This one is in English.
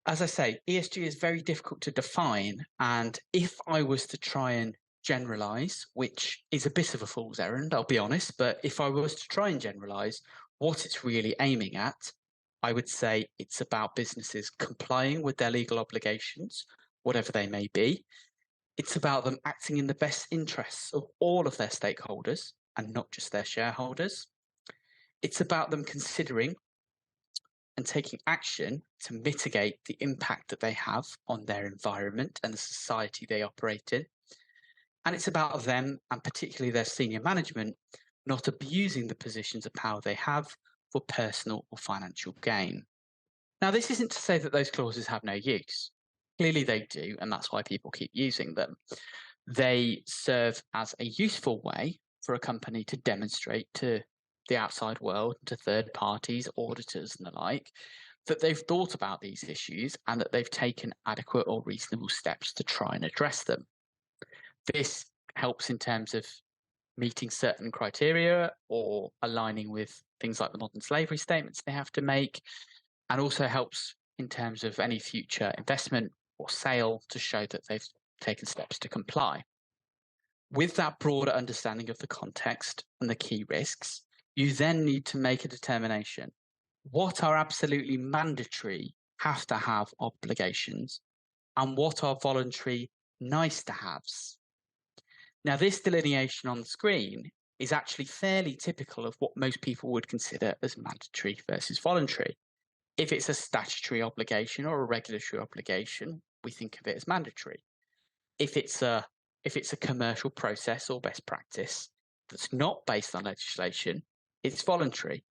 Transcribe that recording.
As I say, ESG is very difficult to define. And if I was to try and generalize, which is a bit of a fool's errand, I'll be honest, but if I was to try and generalize what it's really aiming at, I would say it's about businesses complying with their legal obligations, whatever they may be. It's about them acting in the best interests of all of their stakeholders and not just their shareholders. It's about them considering and taking action to mitigate the impact that they have on their environment and the society they operate in. And it's about them, and particularly their senior management, not abusing the positions of power they have for personal or financial gain. Now, this isn't to say that those clauses have no use. Clearly they do, and that's why people keep using them. They serve as a useful way for a company to demonstrate to the outside world, to third parties, auditors, and the like, that they've thought about these issues and that they've taken adequate or reasonable steps to try and address them. This helps in terms of meeting certain criteria or aligning with things like the modern slavery statements they have to make, and also helps in terms of any future investment or sale to show that they've taken steps to comply. With that broader understanding of the context and the key risks, you then need to make a determination. What are absolutely mandatory, have to have obligations, and what are voluntary, nice to haves? Now, this delineation on the screen is actually fairly typical of what most people would consider as mandatory versus voluntary. If it's a statutory obligation or a regulatory obligation, we think of it as mandatory. If it's a commercial process or best practice that's not based on legislation, it's voluntary.